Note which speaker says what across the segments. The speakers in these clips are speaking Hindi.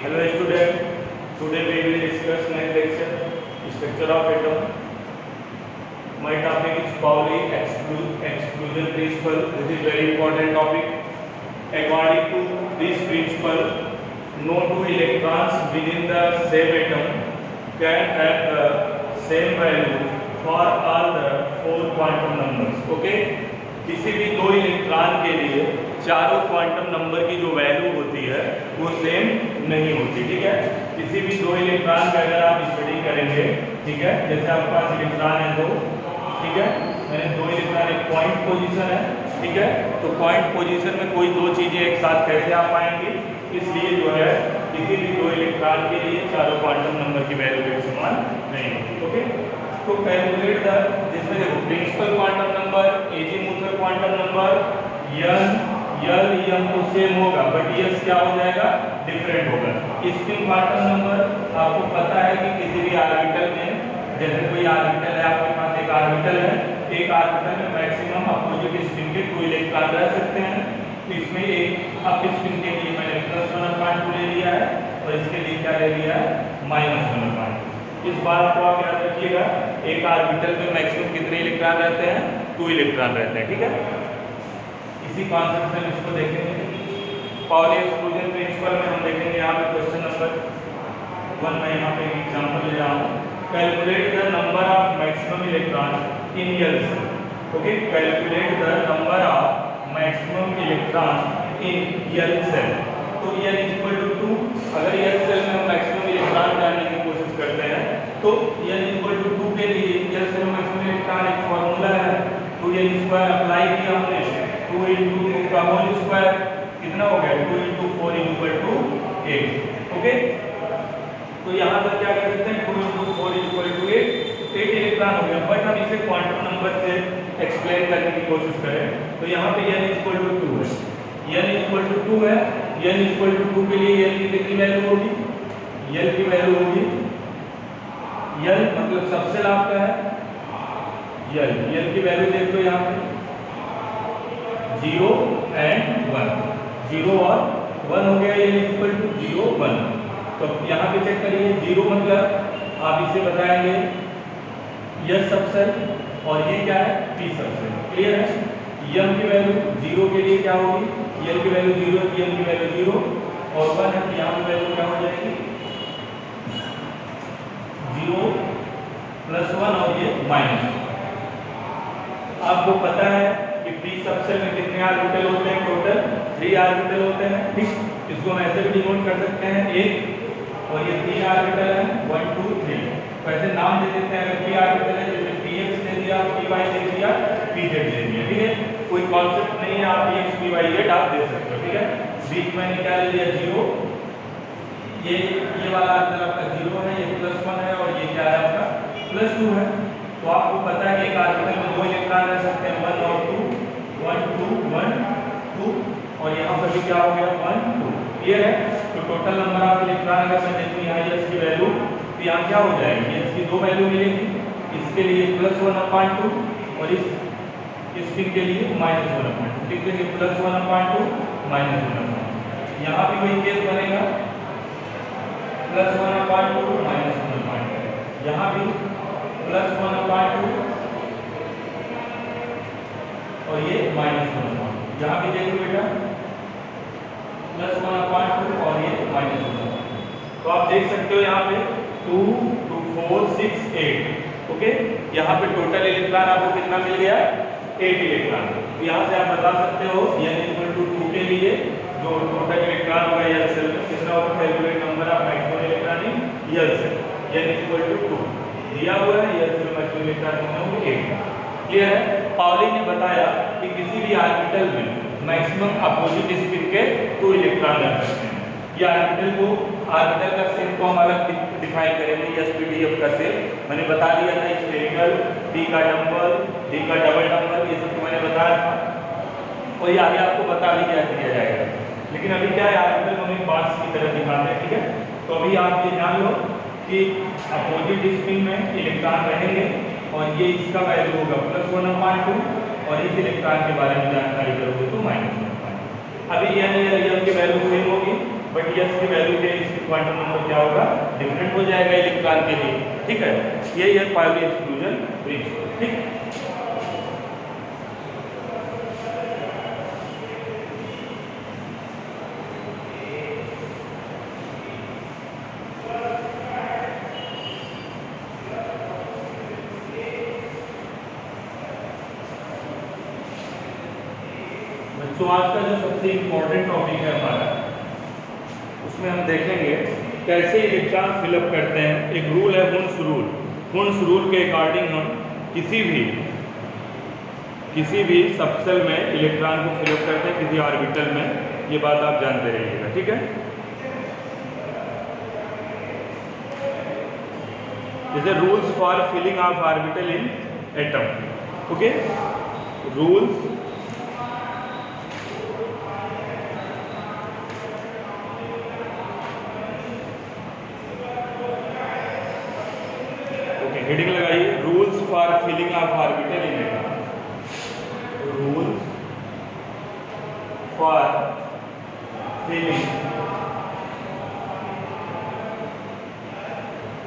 Speaker 1: Hello student, today we will discuss next lecture, structure of atom. My topic is Pauli exclusion principle. This is very important topic. According to this principle, no two electrons within the same atom can have the same value for all the four quantum numbers. Okay? किसी भी दो इलेक्ट्रॉन के लिए चारों क्वांटम नंबर की जो वैल्यू होती है वो सेम नहीं होती। ठीक है, किसी भी दो इलेक्ट्रॉन का अगर आप स्टडी करेंगे, ठीक है, जैसे आपके पास इलेक्ट्रॉन है दो, ठीक है, मैंने दो इलेक्ट्रॉन एक पॉइंट पोजीशन है, ठीक है, तो पॉइंट पोजीशन में कोई दो चीजें एक साथ कैसे आ पाएंगी, इसलिए जो है किसी भी दो इलेक्ट्रॉन के लिए चारों क्वांटम नंबर की वैल्यू एक समान नहीं होती। ओके, तो कैलकुलेट द, जिसमें देखो principal quantum number, azimuthal quantum number, L तो सेम होगा बट यस क्या हो जाएगा, डिफरेंट होगा। स्पिन क्वांटम नंबर आपको पता है कि किसी भी ऑर्बिटल में, जैसे कोई ऑर्बिटल है, आपके पास एक ऑर्बिटल है, एक ऑर्बिटल में मैक्सिमम अपोजिट स्पिन के 2 इलेक्ट्रॉन रह सकते हैं। तो इसमें एक अप स्पिन के लिए मैंने +1/2 ले लिया है और इसके लिए क्या ले लिया है, -1/2। इस बात को आप याद रखिएगा, एक ऑर्बिटल में मैक्सिमम कितने इलेक्ट्रॉन रहते हैं, 2 इलेक्ट्रॉन रहते हैं। ठीक है, इसी कॉन्सेप्ट में इसको देखेंगे। पाउली एक्सक्लूजन प्रिंसिपल में हम देखेंगे यहाँ पे क्वेश्चन नंबर 1 में यहाँ पे एक एग्जांपल ले रहा हूँ। Calculate the number of maximum electron in L shell. Okay, calculate the number of maximum electron in L shell. तो n = 2, अगर यल सेल में हम मैक्सिमम इलेक्ट्रॉन जानने की कोशिश करते हैं तो n = 2 के लिए यल सेल में मैक्सिमम इलेक्ट्रॉन एक फार्मूला है, 2n² अप्लाई किया हमने, 2 × 2 का होल स्क्वायर कितना हो गया, 2 × 4 = 8। ओके, तो यहाँ पर क्या कर सकते हैं, 2 × 4 = 8 इलेक्ट्रॉन हो गया। बट हम इसे क्वांटम नंबर से एक्सप्लेन करने की कोशिश करें तो यहाँ पे n = 2 है, n = 2 है, n = 2 के लिए n की कितनी वैल्यू होगी, n की वैल्यू होगी, n मतलब सबसे लाभ का है, n की वैल्यू देख लो यहाँ पे 0 और 1, 0 और 1 हो गया, n = 0 1। तो यहाँ पे चेक करिए, 0 मतलब आप इसे बताएंगे यस सबसेल और ये क्या है, पी सबसेल। क्लियर है, m की वैल्यू 0 के लिए क्या होगी, n की वैल्यू 0 है, m की वैल्यू 0 और 1 है, यहाँ की वैल्यू क्या हो जाएगी, 0 + 1 और ये -1। आपको पता है कि पी सबसेल में कितने ऑर्बिटल होते हैं, टोटल 3 ऑर्बिटल होते हैं। ठीक, इसको हम ऐसे भी डिनोट कर सकते हैं 1 और ये 3 ऑर्बिटल है 1 2 3, वैसे नाम दे देते हैं। अगर पी ऑर्बिटल है जैसे px दे दिया, py दे दिया, pz दे दिया। ठीक है, कोई कॉन्सेप्ट नहीं है, आप px py z आप दे सकते हो। ठीक है, बीच में क्या ले लिया 0, ये वाला ऑर्बिटल आपका 0 है, ये +1 है और ये क्या है आपका +2 है। तो आपको पता है कि एक ऑर्बिटल में 2 इलेक्ट्रॉन रह सकते हैं, 1 और 2, 1 2 1 2 और यहाँ पर भी क्या हो गया 1 2। क्लियर है, तो टोटल नंबर ऑफ इलेक्ट्रॉन अगर मैं देखूँ यहाँ s की वैल्यू, तो यहाँ क्या हो जाएगी, इसकी 2 वैल्यू मिलेगी, इसके लिए +1/2 और इस स्पिन के लिए -1/2। ठीक है, +1/2 -1/2, यहाँ भी वही केस बनेगा, +1/2 -1/2, यहाँ भी +1/2 और ये -1/2। यहाँ भी देखो बेटा +1/2 और ये -1/2। तो आप देख सकते हो यहाँ पे 2 2 4 6 8। ओके, यहाँ पे टोटल इलेक्ट्रॉन आपको कितना मिल गया, 8 इलेक्ट्रॉन। तो यहाँ से आप बता सकते हो n = 2 के लिए जो टोटल इलेक्ट्रॉन होगा यल सेल में कितना होगा, calculate number of maximum electron in L shell, n = 2 दिया हुआ है, यल सेल मैक्सिमम इलेक्ट्रॉन कितना होंगे 8। क्लियर है, पाउली ने बताया कि किसी भी ऑर्बिटल में मैक्सिमम अपोजिट स्पिन के 2 इलेक्ट्रॉन रह सकते हैं। ये ऑर्बिटल का शेप को हम अलग डिफाइन करेंगे, SPDF का शेप मैंने बता दिया था, स्फेरिकल, p का डबल, d का डबल डबल, ये सब तो मैंने बताया था और ये आगे आपको बता भी दिया जाएगा। लेकिन अभी क्या है, ऑर्बिटल हम एक बॉक्स की तरह दिखाते हैं। ठीक है, तो अभी आप ये जान लो कि अपोजिट स्पिन में इलेक्ट्रॉन रहेंगे और ये इसका वैल्यू होगा +1/2 और इस इलेक्ट्रॉन के बारे में जानकारी करोगे तो -1/2। अभी n की वैल्यू सेम होगी बट s की वैल्यू के क्वांटम नंबर क्या होगा, डिफरेंट हो जाएगा इलेक्ट्रॉन के लिए। ठीक है, यही है पाउली एक्सक्लूजन प्रिंसिपल। ठीक, तो आज का जो सबसे इम्पोर्टेंट टॉपिक है हमारा, उसमें हम देखेंगे कैसे इलेक्ट्रॉन फिलअप करते हैं। एक रूल है हुन्स रूल। हुन्स रूल के अकॉर्डिंग हम किसी भी सबसेल में इलेक्ट्रॉन को फिलअप करते हैं, किसी ऑर्बिटल में। ये बात आप जानते रहिएगा। ठीक है, जैसे rules for filling of orbital in atom. Okay, rules heading लगाइए, rules for filling of orbital in atom.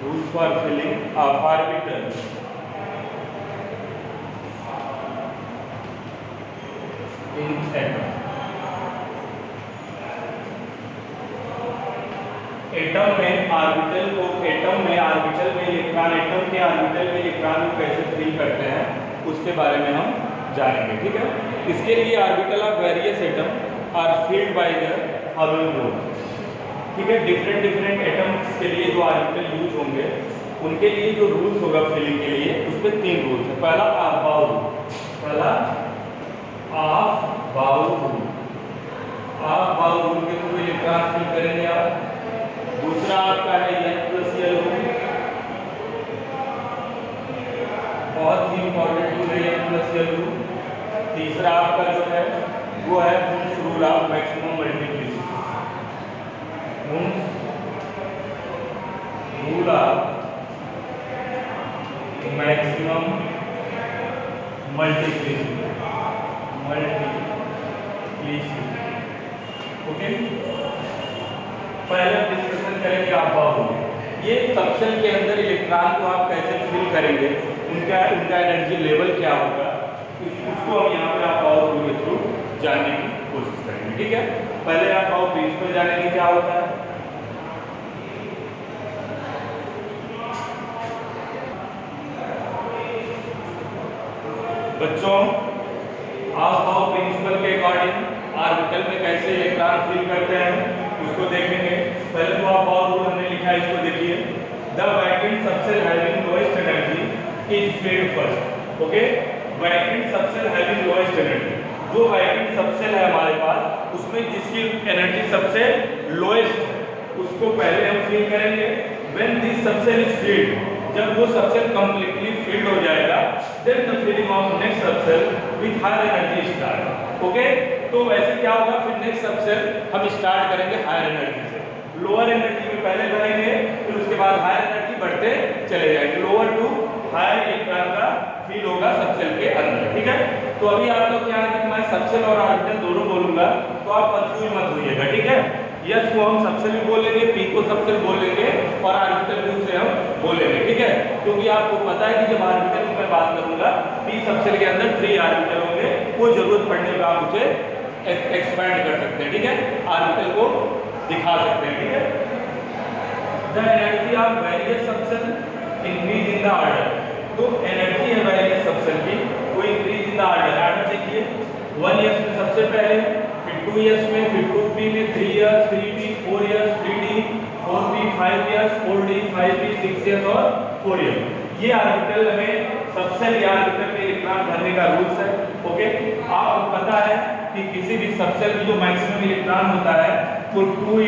Speaker 1: Rules for filling of orbital in atom. Atom में ऑर्बिटल में इलेक्ट्रॉन, एटम के ऑर्बिटल में इलेक्ट्रॉन को कैसे फिल करते हैं उसके बारे में हम जानेंगे। ठीक है, इसके लिए orbital of various atom are filled by the following rules. ठीक है, डिफरेंट एटम्स के लिए जो ऑर्बिटल यूज होंगे उनके लिए जो रूल्स होगा फिलिंग के लिए, उसमें 3 रूल्स है। पहला ऑफ बाउ रूल, ऑफ बाउ रूल के थ्रू इलेक्ट्रॉन फिल करेंगे आप। दूसरा आपका है N+L रूल, बहुत ही इंपॉर्टेंट रूल है N+L रूल। तीसरा आपका जो है वो है Hund's rule of maximum multiplicity. Hund's rule of maximum multiplicity. Okay, पहले डिस्कशन करेंगे ऑफ बाउ रूल। ये सबसेल के अंदर इलेक्ट्रॉन को आप कैसे फिल करेंगे, उनका एनर्जी लेवल क्या होगा, उसको हम यहाँ पे ऑफ बाउ रूल के थ्रू जानने की कोशिश करेंगे। ठीक है, पहले ऑफ बाउ प्रिंसिपल जानेंगे क्या होता है। बच्चों, ऑफ बाउ प्रिंसिपल के अकॉर्डिंग ऑर्बिटल में कैसे इलेक्ट्रॉन फिल करते हैं उसको देखेंगे। पहले तो ऑफ बाउ रूल हमने लिखा है, इसको देखिए। The vacant subshell having lowest energy is filled first. Okay, vacant subshell having lowest energy, जो वैकेंट सबसेल है हमारे पास उसमें जिसकी एनर्जी सबसे लोएस्ट उसको पहले हम फिल करेंगे। When this subshell is filled, जब वो सबसेल कंप्लीटली फिल्ड हो जाएगा, then the filling of next subshell with higher energy start. Okay, तो वैसे क्या होगा, फिर नेक्स्ट सबसेल हम स्टार्ट करेंगे हायर एनर्जी से। लोअर एनर्जी में पहले भरेंगे, फिर उसके बाद हायर एनर्जी बढ़ते चले जाएंगे। लोअर टू हायर इलेक्ट्रॉन का फील होगा सबसेल के अंदर। ठीक है, तो अभी आप लोग क्या है कि मैं सबसेल और ऑर्बिटल दोनों बोलूंगा, तो आप कंफ्यूज मत होइएगा। ठीक है, यस को हम सबसेल भी बोलेंगे, पी को सबसेल बोलेंगे और ऑर्बिटल भी उसे हम बोलेंगे। ठीक है, क्योंकि आपको पता है कि जब ऑर्बिटल की मैं बात करूंगा, पी सबसेल के अंदर 3 ऑर्बिटल होंगे, वो जरूरत पड़ने पर आप उसे एक्सपैंड कर सकते हैं। ठीक है, ऑर्बिटल को दिखा सकते हैं। ठीक है, the energy of various subshell increase in the order. तो एनर्जी है वेरियस सबसेल की, वो इंक्रीज इन द ऑर्डर देखिए। 1s में सबसे पहले, फिर 2s में, फिर 2p में, 3s, 3p, 4s, 3d, 4p, 5s, 4d, 5p, 6s और 4s। ये ऑर्बिटल में सबसेल या ऑर्बिटल में इलेक्ट्रॉन भरने का रूल्स है। ओके, आपको पता है कि किसी भी सबसेल में जो मैक्सिमम इलेक्ट्रॉन होता है वो 2 ×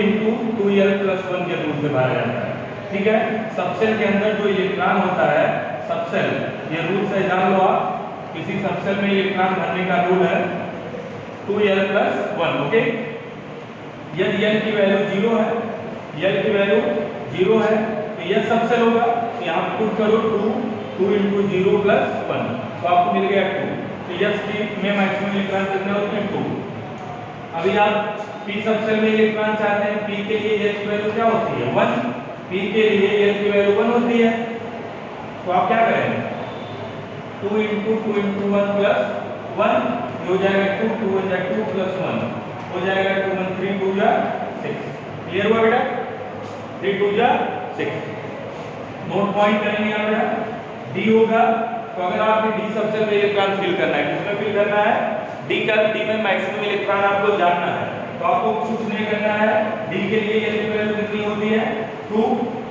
Speaker 1: 2l+1 के रूल से भरा जाता है। ठीक है, सबसेल के अंदर जो इलेक्ट्रॉन होता है सबसेल, ये रूल से जान लो आप। किसी सबसेल में इलेक्ट्रॉन भरने का रूल है 2l+1। ओके, यदि l की वैल्यू 0 है, l की वैल्यू 0 है तो यह सबसेल होगा। यहाँ पुट करो 2 × 0+1 तो आपको मिल गया 2। तो यस की में मैक्सिमम इलेक्ट्रॉन कितने होते हैं 2। अभी आप p सबसेल में इलेक्ट्रॉन चाहते हैं, p के लिए L की वैल्यू क्या होती है 1, p के लिए L की वैल्यू 1 होती है। तो आप क्या करेंगे 2 × 2 × 1 + 1 हो जाएगा 2, 2 1 जा 2 + 1 हो जाएगा 2 1 3 2 जा 6। क्लियर हुआ बेटा? 3 2 जा 6। नोट पॉइंट करेंगे यहाँ बेटा d होगा। तो अगर आपने d सबसेल में इलेक्ट्रॉन फिल करना है, किसमें फिल करना है d में मैक्सिमम इलेक्ट्रॉन आपको जानना है। तो आपको कुछ नहीं करना है, d के लिए L की वैल्यू कितनी होती है 2।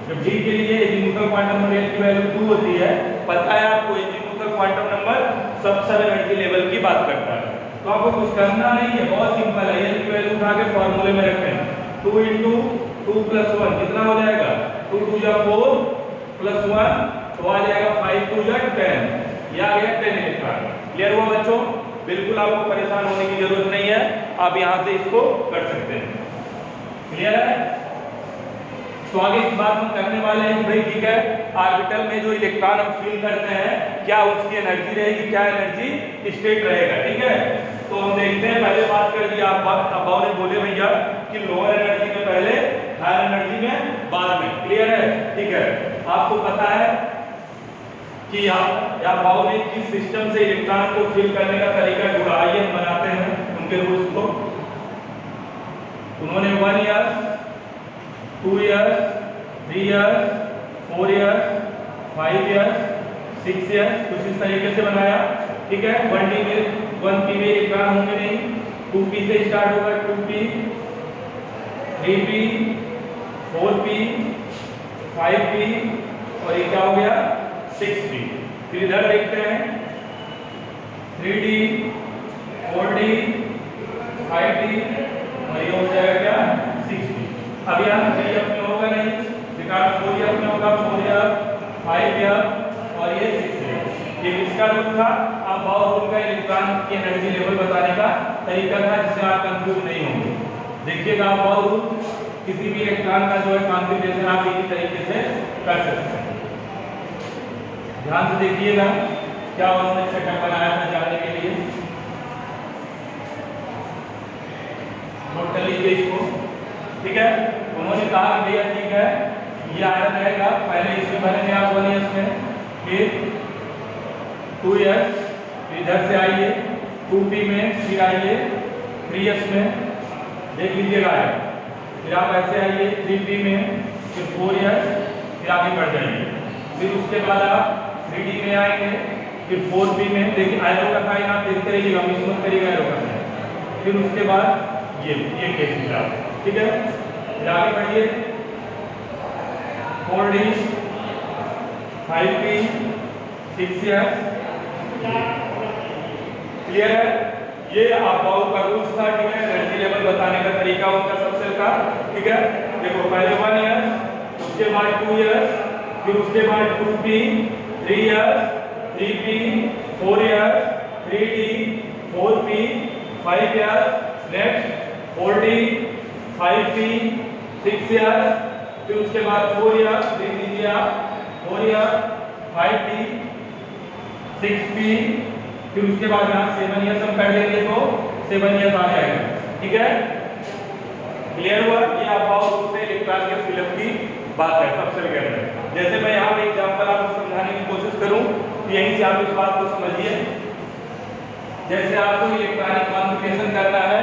Speaker 1: जब d के लिए एजीमुथल क्वांटम नंबर L की वैल्यू 2 होती है, पता है आपको एजीमुथल क्वांटम नंबर सबसे एनर्जी लेवल की बात करता है। तो आपको कुछ करना नहीं है, बहुत सिंपल है। L की वैल्यू उठा के फार्मूले में रखें 2 × 2 + 1 कितना हो जाएगा 2 2 जा 4 + 1 तो आ जाएगा 5 2 जा 10। ये आ गया 10 इलेक्ट्रॉन। क्लियर हुआ बच्चों? बिल्कुल आपको परेशान होने की जरूरत नहीं है, आप यहां से इसको कर सकते हैं। क्लियर है? तो आगे इस बात हम करने वाले हैं भाई ठीक है, ऑर्बिटल में जो इलेक्ट्रॉन हम फिल करते हैं क्या उसकी एनर्जी रहेगी, क्या एनर्जी स्टेट रहेगा। ठीक है, तो हम देखते हैं। पहले बात कर दी अब्बाओ ने बोले भैया कि लोअर एनर्जी में पहले, हायर एनर्जी में बाद में। क्लियर है? ठीक है, आपको पता है कि अब्बाओ ने किस सिस्टम से इलेक्ट्रॉन को फिल करने का तरीका ढूंढा। आइए हम बनाते हैं उनके रूल्स को। उन्होंने 1 year 2 years 3 years 4 years 5 years 6 years कुछ इस तरीके से बनाया। ठीक है, 1p में इलेक्ट्रॉन होंगे नहीं, 2p से स्टार्ट होगा 2p 3p 4p 5p और ये क्या हो गया 6p। फिर इधर देखते हैं 3d 4d 5d और ये हो जाएगा क्या 6d। अब यहाँ 3f में होगा नहीं, बिकॉज़ 4f में होगा 4f 5f और ये 6f। ये किसका रूल था? अब्बाओ रूल का इलेक्ट्रॉन की एनर्जी लेवल बताने का तरीका था, जिससे आप कंफ्यूज नहीं होंगे। देखिएगा अब्बाओ रूल किसी भी इलेक्ट्रॉन का जो है कॉन्फ़िगरेशन आप इसी तरीके से कर सकते हैं। ध्यान से देखिएगा क्या उन्होंने सेटअप बनाया था जानने के लिए। नोट कर लीजिए इसको। ठीक है, उन्होंने कहा कि भैया ठीक है ये आयरन रहेगा, पहले इसमें भरेंगे आप 1 ईयर्स में, फिर 2 ईयर्स, फिर इधर से आइए 2p में, फिर आइए 3 ईयर्स में, देख लीजिएगा आया। फिर आप ऐसे आइए 3p में, फिर 4 ईयर्स, फिर आगे बढ़ जाइए। फिर उसके बाद आप 3d में आएंगे, फिर 4p में। देखिए एरो का साइन आप देखते रहिएगा, मिस मत करिएगा एरो का साइन। फिर उसके बाद ये केस मिला। ठीक है, फिर आगे बढ़िए 4d 5p 6 ईयर्स। क्लियर है? ये अब्बाओ का रूल्स था। ठीक है, एनर्जी लेवल बताने का तरीका उनका सबसेल का। ठीक है, देखो पहले 1 ईयर, उसके बाद 2 ईयर्स, फिर उसके बाद 2p 3 years 3p 4 years 3d 4p 5 years, next 4d 5p 6 years, फिर उसके बाद 4 ईयर्स, देख लीजिए आप 4 ईयर्स 5p 6p, फिर उसके बाद यहाँ 7 ईयर्स हम कर देंगे तो 7 ईयर्स आ जाएगा। ठीक है, क्लियर हुआ? ये अब्बाओ रूल से इलेक्ट्रॉन के फिलअप की बात है सबसेल के अंदर। जैसे मैं यहाँ पे एग्जांपल आपको समझाने की कोशिश करूँ, यहीं से आप इस बात को समझिए। जैसे आपको इलेक्ट्रॉनिक कॉन्फ़िगरेशन करना है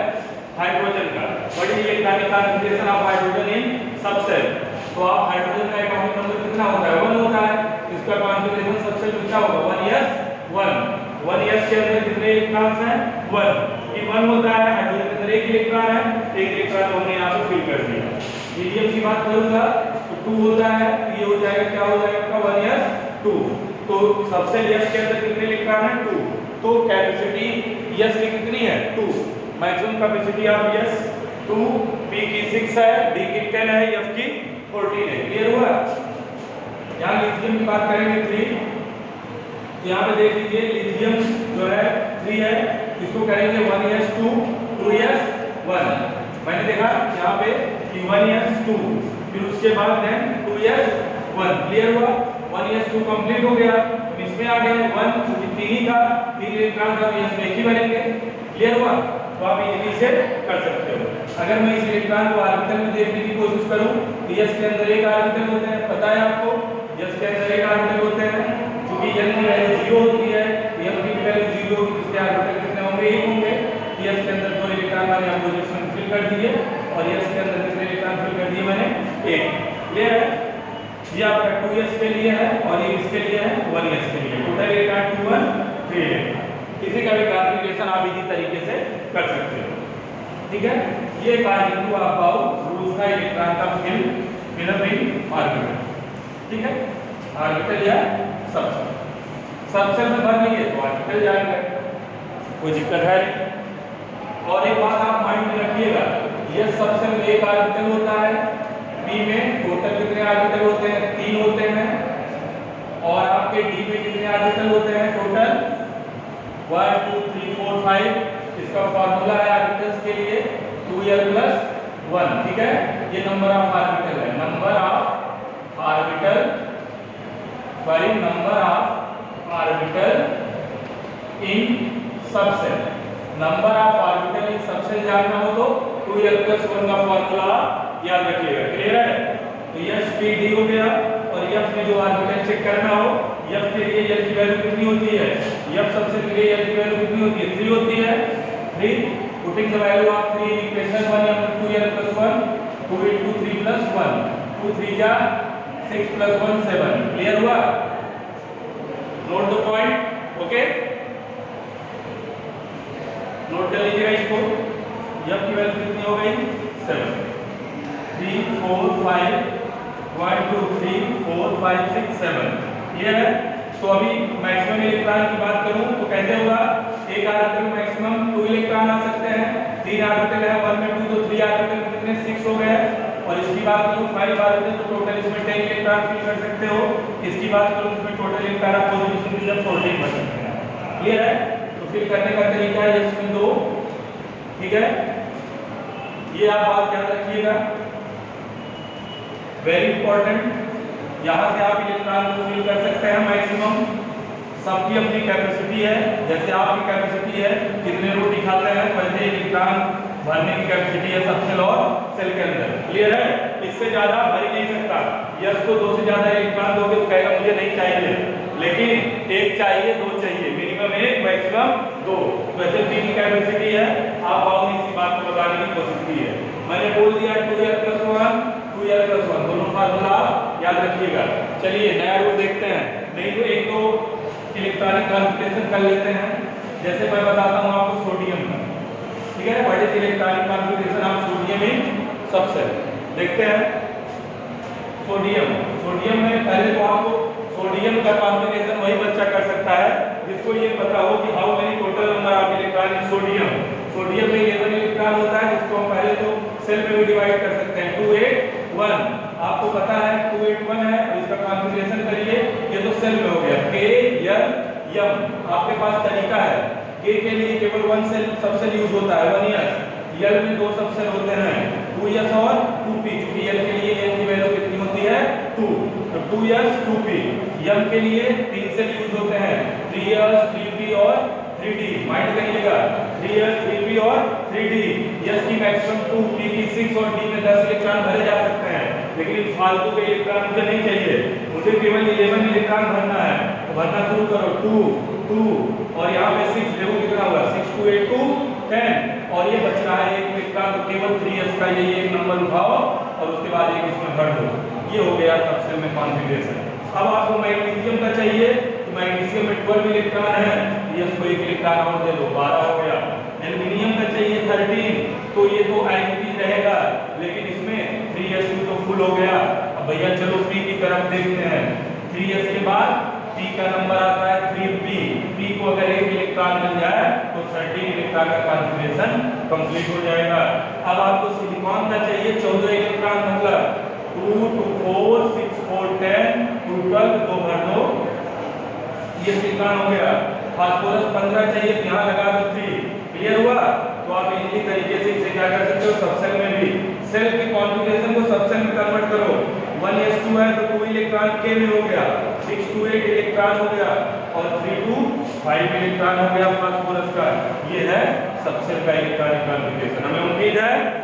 Speaker 1: हाइड्रोजन का, बड़ी electronic configuration of hydrogen in subshell, तो आप हाइड्रोजन का एटॉमिक नंबर कितना होता है 1 होता है। इसका कॉन्फ़िगरेशन सबसेल में क्या होगा 1 ईयर्स के अंदर कितने इलेक्ट्रॉन्स हैं 1। ये 1 होता है, हाइड्रोजन के अंदर 1 इलेक्ट्रॉन है, 1 इलेक्ट्रॉन हमने यहाँ पे फिल कर दिया। हीलियम की बात करूंगा तो 2 होता है, ये हो जाएगा क्या हो जाएगा आपका 1 ईयर्स 2। तो सबसेल यस के अंदर कितने इलेक्ट्रॉन है 2, तो कैपेसिटी यस की कितनी है 2, maximum capacity of yes 2, P की 6 है, डी की 10 है, एफ की 14 है। क्लियर हुआ? यहाँ लिथियम की बात करेंगे 3, यहाँ पे देख लीजिए लिथियम जो है 3 है, इसको करेंगे 1 ईयर्स 2 2 ईयर्स 1। मैंने देखा यहाँ पे कि 1 ईयर्स 2, फिर उसके बाद देन 2 ईयर्स 1। क्लियर हुआ? 1 ईयर्स 2 कंप्लीट हो गया, इसमें आ गए 1 क्योंकि 3 ही था, 3 इलेक्ट्रॉन था, इसमें एक ही बनेंगे। क्लियर हुआ? तो आप इजीली से कर सकते हो। अगर मैं इस इलेक्ट्रॉन को ऑर्बिटल में देखने की कोशिश करूं तो s के अंदर एक ऑर्बिटल होता है, पता है आपको, s के अंदर एक ऑर्बिटल होते हैं। क्योंकि n की वैल्यू 0 होती है, m की वैल्यू 0 होगी, तो इसके ऑर्बिटल कितने होंगे, 1 होंगे। s के अंदर 2 इलेक्ट्रॉन मैंने अपोजिशन फिल कर दिए और s के अंदर कितने इलेक्ट्रॉन फिल कर दिए मैंने, 1। क्लियर है? ये आपका 2s के लिए है और ये इसके लिए है 1s के लिए। Total electron 2 1 3 electron. किसी का भी क्लासिफिकेशन आप इसी तरीके से कर सकते हो। ठीक है, ये अकॉर्डिंग टू अबाउट रूल्स का इलेक्ट्रॉन का फिल अप इन ऑर्बिटल। ठीक है, ऑर्बिटल या सबसेल में भर लिए तो ऑर्बिटल जाएगा, कोई दिक्कत है नहीं। और एक बात आप माइंड में रखिएगा, ये सबसेल में एक ऑर्बिटल होता है, p में टोटल कितने ऑर्बिटल होते हैं, 3 होते हैं। और आपके d में कितने ऑर्बिटल होते हैं टोटल, 1 2 3 4 5। इसका फार्मूला है ऑर्बिटल्स के लिए 2l+1। ठीक है, ये नंबर ऑफ ऑर्बिटल है, number of orbital in subshell. Number of orbital in subshell जानना हो तो 2l+1 का फार्मूला याद रखिएगा। क्लियर है? तो s p d हो गया। और f में जो ऑर्बिटल चेक करना हो, f के लिए l की वैल्यू कितनी होती है, f सबसेल के लिए l की वैल्यू कितनी होती है, 3 होती है। 3 putting the value of 3 in equation 1 2l+1, 2 * 3 + 1, 2 3 जा 6 + 1 7। क्लियर हुआ? Note the point. Okay, note कर लीजिएगा इसको। f की वैल्यू कितनी हो गई, 7। 3 4 5 1 2 3 4 5 6 7। ये है। तो अभी मैक्सिमम इलेक्ट्रॉन की बात करूं तो कैसे होगा, एक ऑर्बिटल में मैक्सिमम 2 इलेक्ट्रॉन आ सकते हैं। 3 ऑर्बिटल है, 1 में 2 तो 3 ऑर्बिटल में कितने, 6 हो गए। और इसकी बात करूं 5 ऑर्बिटल तो टोटल इसमें 10 इलेक्ट्रॉन फिल कर सकते हो। इसकी बात करूं इसमें टोटल इलेक्ट्रॉन आप पोजीशन की जब 14 बन सकते हैं। क्लियर है? तो फिल करने का तरीका है इसमें 2। ठीक है, ये आप बात याद रखिएगा, वेरी इंपॉर्टेंट। यहाँ से आप इलेक्ट्रॉन को फिल कर सकते हैं मैक्सिमम। सबकी अपनी कैपेसिटी है, जैसे आपकी कैपेसिटी है कितने रोटी खाते हैं, वैसे इलेक्ट्रॉन भरने की कैपेसिटी है सबसेल और सेल के अंदर। क्लियर है? इससे ज्यादा भर ही नहीं सकता। यस को 2 से ज्यादा इलेक्ट्रॉन दोगे तो कहेगा मुझे नहीं चाहिए, लेकिन 1 चाहिए, 2 चाहिए, मिनिमम 1 मैक्सिमम 2। वैसे 3 की कैपेसिटी है। आप बाउंड इसी बात को बताने की कोशिश की है। मैंने बोल दिया 2l+1 2l+1 दोनों फार्मूला याद रखिएगा। चलिए नया रूल देखते हैं, नहीं तो एक तो इलेक्ट्रॉनिक कॉन्फ़िगरेशन कर लेते हैं। जैसे मैं बताता हूं आपको सोडियम का। ठीक है, what is electronic configuration of sodium in subshell. देखते हैं सोडियम में पहले तो आपको सोडियम का कॉन्फ़िगरेशन वही बच्चा कर सकता है जिसको ये पता हो कि how many total number of electron in sodium. Sodium में 11 इलेक्ट्रॉन होता है, जिसको हम पहले तो सेल में भी डिवाइड कर सकते हैं। 2 8 1 आपको पता है 2 8 1 है, और इसका कॉन्फ़िगरेशन करिए। ये तो सेल में हो गया K L M। आपके पास तरीका है, K के लिए केवल 1 सेल सबसेल यूज होता है 1s। L में 2 सबसेल होते हैं 2s और 2p, क्योंकि L के लिए L की वैल्यू कितनी होती है 2, तो 2s 2p। M के लिए 3 सेल यूज होते हैं 3s 3p और 3d। माइंड करिएगा 3s 3p और 3d। s की मैक्सिमम 2, p की 6 और d में 10 इलेक्ट्रॉन भरे जा सकते हैं, लेकिन फालतू के इलेक्ट्रॉन मुझे नहीं चाहिए, मुझे केवल 11 इलेक्ट्रॉन भरना है। तो भरना शुरू करो 2 2 और यहाँ पे 6 देखो कितना हुआ 6 2 8 2 10। और ये बच रहा है एक इलेक्ट्रॉन, तो केवल 3s का ये एक नंबर उठाओ और उसके बाद एक इसमें भर दो। ये हो गया सबसेल में कॉन्फ़िगरेशन। अब आपको मैग्नीशियम का चाहिए, तो मैग्नीशियम में 12 इलेक्ट्रॉन है, s को 1 इलेक्ट्रॉन और दे दो 12 हो गया। एल्युमिनियम का चाहिए 13, तो ये तो आयनिक रहेगा, लेकिन इसमें 3s2 तो फुल हो गया। अब भैया चलो p की तरफ देखते हैं। 3s के बाद p का नंबर आता है 3p। p को अगर 1 इलेक्ट्रॉन मिल जाए तो 13 इलेक्ट्रॉन का कॉन्फ़िगरेशन कंप्लीट हो जाएगा। अब आपको सिलिकॉन का चाहिए 14 इलेक्ट्रॉन, मतलब 2 2 4 6 4 10 2 12 2 भर दो, ये सिलिकॉन हो गया। फास्फोरस 15 चाहिए, यहाँ लगा दो 3। क्लियर हुआ? तो आप इजी तरीके से इसे क्या कर सकते हो, सबसेल में भी सेल के कॉन्फ़िगरेशन को सबसेल में कन्वर्ट करो। 1s2 है तो 2 इलेक्ट्रॉन K में हो गया, 6 2 8 इलेक्ट्रॉन हो गया और 3 2 5 इलेक्ट्रॉन हो गया फास्फोरस का। ये है सबसे पहले का रिकॉर्डिकेशन। हमें उम्मीद है